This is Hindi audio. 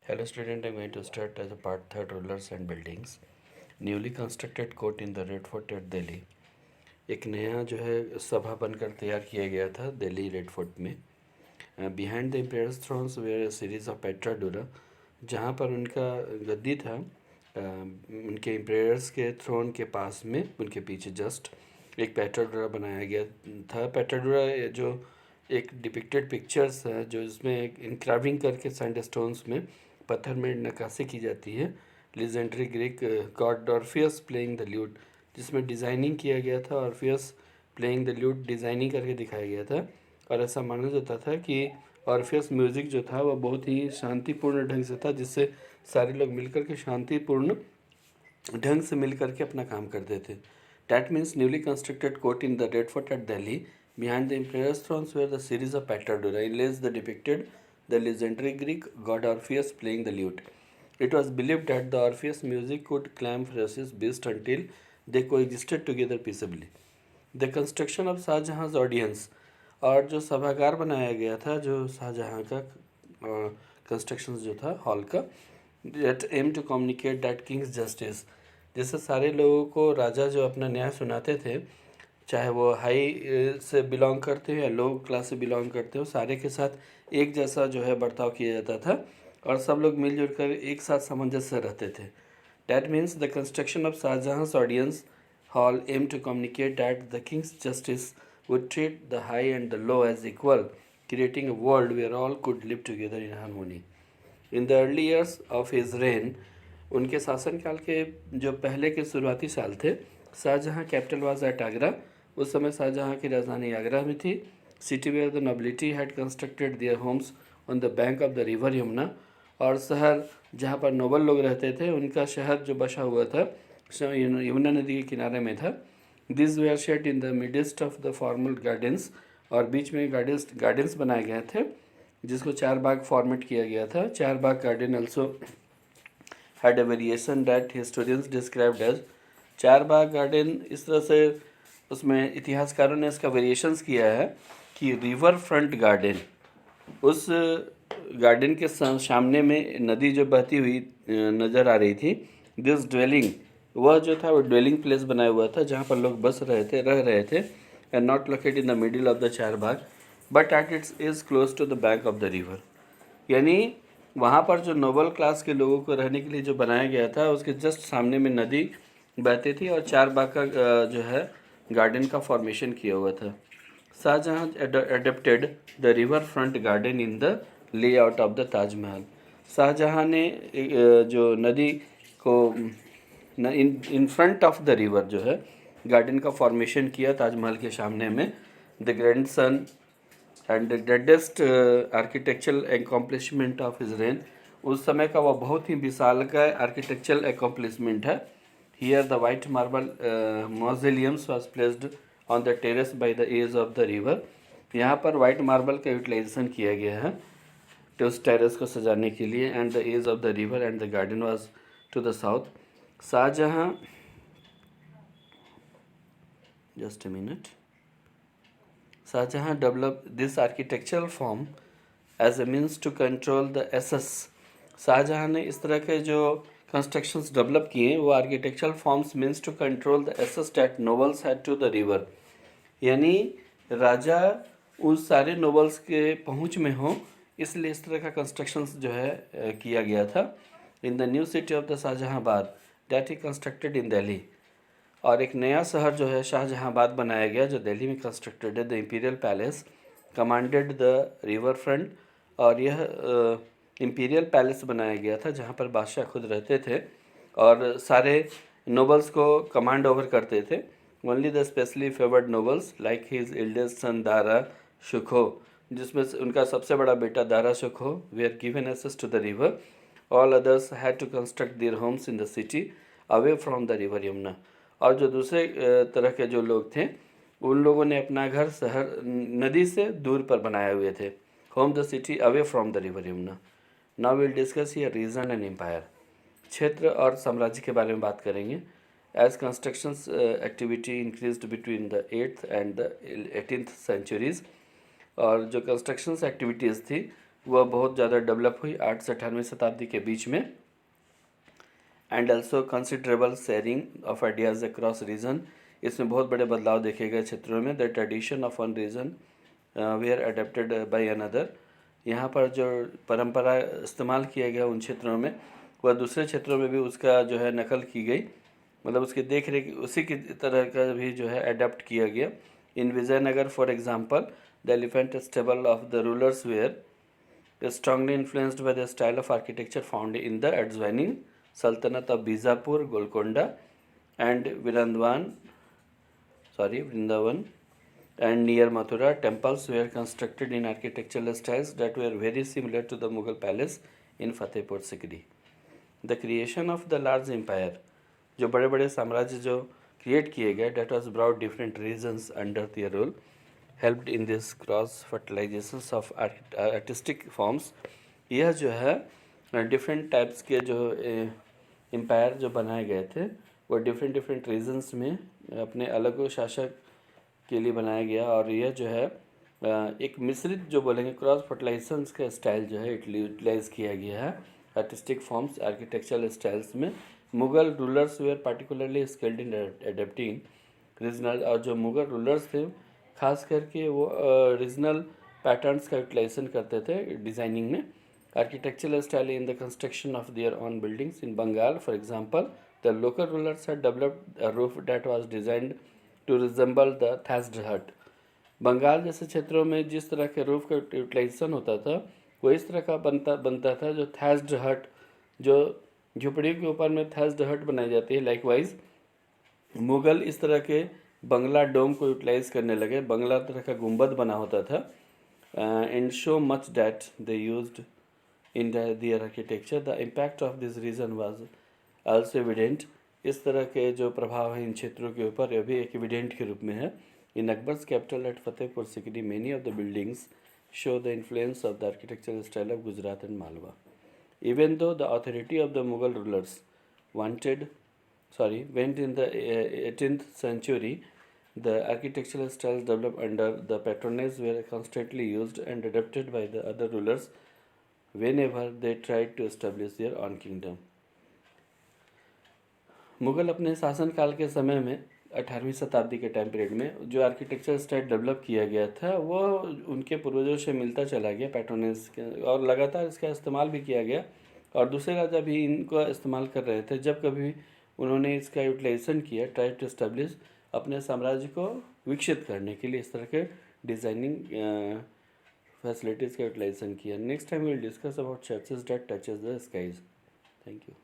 Hello student, I'm going to start as a part third rulers and buildings. Newly constructed court in the Red Fort at Delhi. एक नया जो है सभा बनकर तैयार किया गया था दिल्ली रेड फोर्ट में. Behind the empires thrones where series of pietra dura, जहाँ पर उनका गद्दी था. उनके एम्पायर्स के थ्रोन के पास में उनके पीछे जस्ट एक पेट्रा डूरा बनाया गया था. पेट्रा डूरा जो एक डिपिक्टेड पिक्चर्स है जो इसमें एक इनक्राविंग करके सैंड स्टोन्स में पत्थर में नक्काशी की जाती है. Legendary Greek God Orpheus playing the lewd, जिसमें डिज़ाइनिंग किया गया था. Orpheus playing the lewd designing करके दिखाया गया था. और ऐसा माना जाता था कि ऑर्फियस म्यूज़िक जो था वह बहुत ही शांतिपूर्ण ढंग से था, जिससे सारे लोग मिलकर के शांतिपूर्ण ढंग से मिलकर के अपना काम करते थे. That means newly constructed court in the Red Fort at Delhi. Behind the emperor's thrones were the series of Patradura inlays that depicted the legendary Greek god Orpheus playing the lute. It was believed that the Orpheus music could clamp Phrases beast until they coexisted together peaceably. The construction of शाहजहाँ's audience, और जो सभागार बनाया गया था जो शाहजहाँ का कंस्ट्रक्शन जो था हॉल का, that aim to communicate that king's justice, जिससे सारे लोगों को राजा जो अपना न्याय सुनाते थे, चाहे वो हाई से बिलोंग करते हो या लो क्लास से बिलोंग करते हो, सारे के साथ एक जैसा जो है बर्ताव किया जाता था और सब लोग मिलजुल कर एक साथ सामंजस्य से रहते थे. That means the construction of Shahjahan's audience hall aimed to communicate that the king's justice would treat the high and the low as equal, creating a world where all could live together in harmony. In the early years of his reign, उनके शासनकाल के जो पहले के शुरुआती साल थे, Shahjahan capital was at Agra. उस समय शाहजहाँ की राजधानी आगरा में थी. City where the nobility had constructed their homes on the bank of the river Yamuna, और शहर जहाँ पर नोबल लोग रहते थे उनका शहर जो बसा हुआ था यमुना नदी के किनारे में था. This were shed in the midst of the formal gardens, और बीच में गार्डन्स बनाए गए थे जिसको चार बाग फॉर्मेट किया गया था. Charbagh garden also had a variation that historians described as चार बाग गार्डन. इस तरह से उसमें इतिहासकारों ने इसका वेरिएशंस किया है कि रिवर फ्रंट गार्डन, उस गार्डन के सामने में नदी जो बहती हुई नज़र आ रही थी. दिस ड्वेलिंग, वह जो था वो ड्वेलिंग प्लेस बनाया हुआ था जहाँ पर लोग रह रहे थे. And not located in the middle of the charbagh but at its is close to the bank of the river. यानी वहाँ पर जो नोबल क्लास के लोगों को रहने के लिए जो बनाया गया था उसके जस्ट सामने में नदी बहती थी और चार बाग का जो है गार्डन का फॉर्मेशन किया हुआ था. Shahjahan adapted the river front garden in the layout of the Taj Mahal. Shahjahan ने जो नदी को in front of the river जो है गार्डन का फॉर्मेशन किया ताजमहल के सामने में. The grandson and the greatest architectural accomplishment of his reign, उस समय का वह बहुत ही विशाल का आर्किटेक्चरल एकम्प्लिशमेंट है. Here the white marble mausoleums was placed on the terrace by the edge of the river. यहाँ पर वाइट मार्बल का यूटिलाइजेशन किया गया है तो उस टेरेस को सजाने के लिए. And the edge of the river and the garden was to the south. Shahjahan, just a minute, Shahjahan developed this architectural form as a means to control the SS. Shahjahan ने इस तरह के जो कंस्ट्रक्शंस डेवलप किए वो architectural forms means to control the access that nobles had to the river. यानी राजा उस सारे नोबल्स के पहुंच में हो, इसलिए इस तरह का कंस्ट्रक्शंस जो है किया गया था. In the new city of the Shahjahanabad that he constructed in Delhi, और एक नया शहर जो है शाहजहाँबाद बनाया गया जो दिल्ली में कंस्ट्रक्टेड है. The imperial palace commanded the river front, और यह इम्पीरियल पैलेस बनाया गया था जहाँ पर बादशाह खुद रहते थे और सारे नोबल्स को कमांड ओवर करते थे. Only the specially favoured nobles like his eldest son Dara Shukoh, जिसमें उनका सबसे बड़ा बेटा Dara Shukoh, were given access to the river. All others had to construct their homes in the city away from the river Yamuna. और जो दूसरे तरह के जो लोग थे उन लोगों ने अपना घर शहर नदी से दूर पर बनाए हुए थे. Home the city away from the river Yamuna. Now will discuss here region and empire. क्षेत्र और साम्राज्य के बारे में बात करेंगे. As constructions activity increased between the 8th and the 18th centuries, और जो कंस्ट्रक्शंस एक्टिविटीज़ थी वह बहुत ज़्यादा डेवलप हुई 8 से 18वीं शताब्दी के बीच में। And also considerable sharing of ideas across region, इसमें बहुत बड़े बदलाव देखे गए क्षेत्रों में। The tradition of one region were adapted by another, यहाँ पर जो परंपरा इस्तेमाल किया गया उन क्षेत्रों में, वह दूसरे क्षेत्रों में भी उसका जो है नकल की गई, मतलब उसकी देख रेख उसी की तरह का भी जो है अडेप्ट किया गया। In Vijayanagar for example the elephant stable of the rulers were strongly influenced by the style of architecture found in the adjoining Sultanate of Bijapur, Golconda, and Vrindavan, and near Mathura. Temples were constructed in architectural styles that were very similar to the Mughal palace in Fatehpur Sikri. The creation of the large empire, जो बड़े बड़े साम्राज्य जो क्रिएट किए गए, that was brought different regions under their rule, helped in this cross fertilizations of artistic forms। यह जो है डिफरेंट टाइप्स के जो एम्पायर जो बनाए गए थे वो डिफरेंट डिफरेंट रीजन्स में अपने अलग शासक के लिए बनाया गया, और यह जो है एक मिश्रित जो बोलेंगे क्रॉस फर्टिलाइजेशंस का स्टाइल जो है यूटिलाइज किया गया है आर्टिस्टिक फॉर्म्स आर्किटेक्चरल स्टाइल्स में। Mughal rulers were particularly skilled in adapting regional, और जो मुगल रूलर्स थे खास करके वो रीजनल पैटर्न्स का यूटिलाइजेशन करते थे डिज़ाइनिंग में। Architectural style in the construction of their own buildings in Bengal for example the local rulers had developed a roof that was designed to resemble the thatched hut. Bengal जैसे क्षेत्रों में जिस तरह के रूफ का यूटिलाइजेशन होता था वो इस तरह का बनता था जो थैच्ड हट, जो झुपड़ियों के ऊपर में थैच्ड हट बनाई जाती है। लाइकवाइज मुगल इस तरह के बंगला डोम को यूटिलाइज करने लगे, बंगला तरह का गुंबद बना होता था। And show much that they used in their architecture the impact of this region was also evident. इस तरह के जो प्रभाव है इन क्षेत्रों के ऊपर यह भी एक एविडेंट के रूप में है। In Akbar's capital at Fatehpur Sikri many of the buildings show the influence of the architectural style of Gujarat and Malwa. Even though the authority of the Mughal rulers went in the 18th century, the architectural styles developed under the patronage were constantly used and adopted by the other rulers whenever they tried to establish their own kingdom। Mughal अपने शासनकाल के समय में 18वीं शताब्दी के टाइम पीरियड में जो आर्किटेक्चर स्टाइल डेवलप किया गया था वो उनके पूर्वजों से मिलता चला गया पैट्रोनेज के, और लगातार इसका इस्तेमाल भी किया गया, और दूसरे राजा भी इनको इस्तेमाल कर रहे थे। जब कभी उन्होंने इसका यूटिलाइजेशन किया, ट्राई टू एस्टेब्लिश अपने साम्राज्य को विकसित करने के लिए इस तरह के डिज़ाइनिंग फैसिलिटीज़ का यूटिलाइजेशन किया। Next time will discuss about churches that touches the skies. Thank you.